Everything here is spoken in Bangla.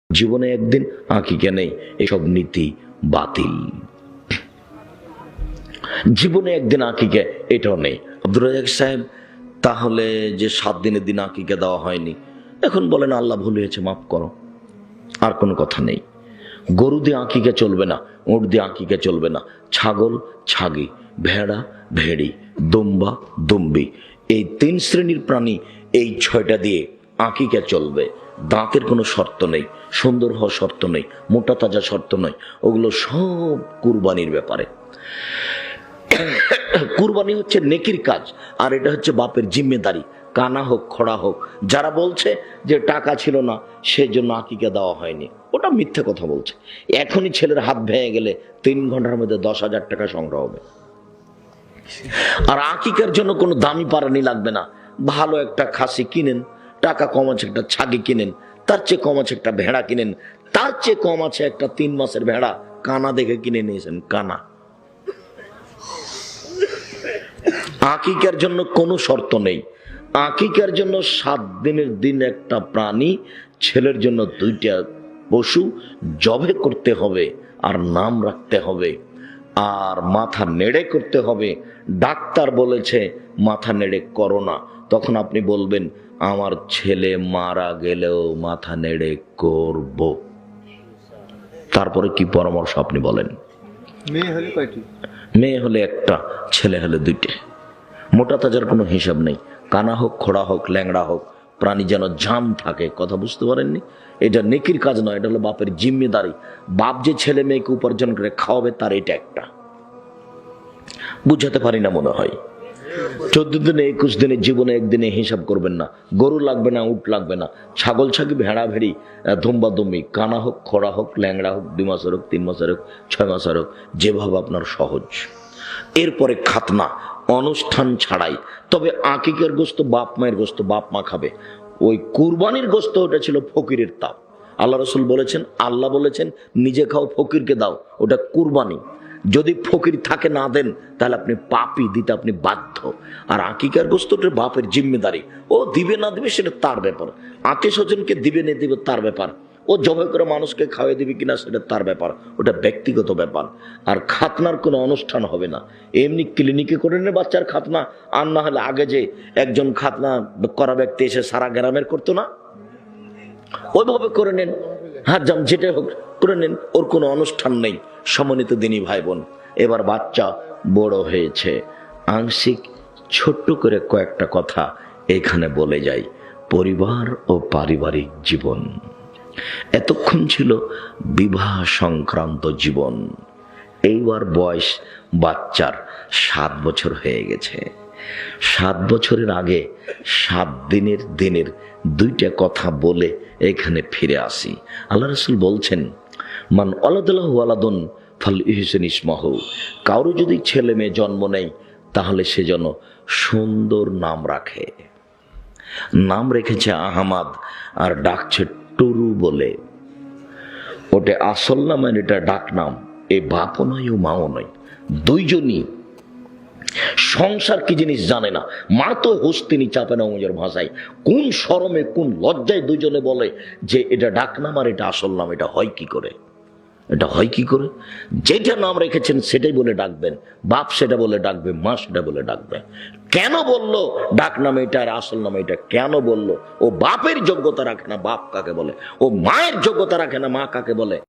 জীবনে একদিন আকিকা নেই, এসব নীতি বাতিল। জীবনে একদিন আকিকা এটাও নেই। আব্দুর রাজ্জাক সাহেব, তাহলে যে 7 দিনের দিন আকিকা দেওয়া হয়নি, এখন বলেন আল্লাহ ভুল হয়েছে, মাফ করো, আর কোনো কথা নেই। গরু দিয়ে আকিকা চলবে না, উট দিয়ে আকিকা চলবে না, ছাগল ছাগি, ভেড়া ভেড়ি, দুম্বা দুম্বি, এই 3 শ্রেণীর প্রাণী, এই 6টা দিয়ে আকিকা চলবে। দাঁতের কোনো শর্ত নেই, সুন্দর হওয়ার শর্ত নেই, মোটা তাজা শর্ত নয়, ওগুলো সব কুরবানির ব্যাপারে। কুরবানি হচ্ছে নেকির কাজ, আর এটা হচ্ছে বাপের জিম্মেদারি। কানা হোক খড়া হোক, যারা বলছে যে টাকা ছিল না সেজন্য আকিকা দেওয়া হয়নি, ওটা মিথ্যে কথা বলছে। এখনই ছেলের হাত ভেঙে গেলে 3 ঘন্টার মধ্যে 10,000 টাকা সংগ্রহ হবে। আর আকিকার জন্য কোনো দামি পারানি লাগবে না। ভালো একটা খাসি কিনেন, টাকা কম আছে একটা ছাগি কিনেন, তার চেয়ে কম আছে একটা ভেড়া কিনেন, তার চেয়ে কম আছে একটা 3 মাসের ভেড়া কানা দেখে কিনে নিয়েছেন, কানা। আকিকার জন্য কোনো শর্ত নেই। আকিকার জন্য 7 দিনের দিন একটা প্রাণী, ছেলের জন্য 2টা পশু জবে করতে হবে, আর নাম রাখতে হবে, আর মাথা নেড়ে করতে হবে। ডাক্তার বলেছে মাথা নেড়ে করো না, তখন আপনি বলবেন আমার ছেলে মারা গেলেও মাথা নেড়ে করব। তারপরে কি পরামর্শ আপনি বলেন? মেয়ে হলে কয়টি? মেয়ে হলে একটা, ছেলে হলে 2টে। মোটা তাজার কোনো হিসাব নেই। কানা হোক খোড়া হোক ল্যাংড়া হোক, প্রাণী যেন জাম থাকে। কথা বুঝতে পারেননি? এটা নেকির কাজ নয়, এটা হলো বাপের জিম্মেদারি। বাপ যে ছেলে মেয়েকে উপার্জন করে খাওয়াবে, তার এটা একটা। বুঝাতে পারি না মনে হয়। 14 দিনে 21 দিনে জীবনে একদিনে হিসাব করবেন না। গরু লাগবে না, উট লাগবে না, ছাগল ছাগি ভেড়া ভেড়ি, দুম্বা দুম্বি, কানা হোক খোড়া হোক ল্যাংড়া হোক, 2 মাসের হোক 3 মাসের হোক 6 মাসের হোক, যেভাবে আপনার সহজ। এরপরে খাতনা, অনুষ্ঠান ছাড়াই। তবে আকিকের গোস্ত বাপ মায়ের গোস্ত, বাপ মা খাবে। ওই কুরবানির গোস্ত, ওটা ছিল ফকিরের তাপ। আল্লাহ রসুল বলেছেন, আল্লাহ বলেছেন নিজে খাও ফকিরকে দাও, ওটা কুরবানি। যদি ফকির থাকে না দেন, তাহলে আপনি পাপী, দিতে আপনি বাধ্য। আর আকিকার গোস্তটা বাপের জিম্মেদারি, ও দিবে না দিবে সেটা তার ব্যাপার। আত্মীয় স্বজনকে দিবে না দিবে তার ব্যাপার। ও জবাই করে মানুষকে খাওয়াই দিবে কিনা সেটা তার ব্যাপার, ওটা ব্যক্তিগত ব্যাপার। আর খাতনার কোনো অনুষ্ঠান হবে না, এমনি ক্লিনিকে করে নে বাচ্চার খাতনা। আর না হলে আগে যে একজন খাতনা করা ব্যক্তি এসে সারা গ্রামের করতো না, ওইভাবে করে নেন। হ্যাঁ, যেটা হোক করে নেন, ওর কোনো অনুষ্ঠান নেই। সম্মানিত দিনী ভাই বোন, এবার বাচ্চা বড় হয়েছে, আংশিক ছোট্ট করে কয়েকটা কথা এখানে বলে যাই। পরিবার ও পারিবারিক জীবন, এতক্ষণ ছিল বিবাহ সংক্রান্ত জীবন। এইবার বয়স বাচ্চার 7 বছর হয়ে গেছে। 7 বছরের আগে 7 দিনের 2টা কথা বলে এখানে ফিরে আসি। আল্লাহ রাসূল বলছেন, মান ওয়ালাদাহু ওয়ালাদুন ফাল ইহসান ইসমাহু, কারো যদি ছেলে মেয়ে জন্ম নেয় তাহলে সে যেন সুন্দর নাম রাখে। নাম রেখেছে আহমাদ, আর ডাকছে টুরু বলে। ওটা আসল নাম আর এটা ডাক নাম। এই বাপও নয় ও মাও নয়, দুইজনই সংসার কি জিনিস জানে না। মা তো হস্তিনী চাপে না নিজের ভাষায়। কোন শরমে কোন লজ্জায় দুইজনে বলে যে এটা ডাক নাম আর এটা আসল নাম। এটা হয় কি করে? এটা হয় কি করে? যেটা নাম রেখেছেন সেটাই বলে ডাকবেন। বাপ সেটা বলে ডাকবে, মা সেটা বলে ডাকবে। কেন বললো ডাক নামে এটা আর আসল নামে এটা? কেন বললো? ও বাপের যোগ্যতা রাখে না বাপ কাকে বলে, ও মায়ের যোগ্যতা রাখে না মা কাকে বলে।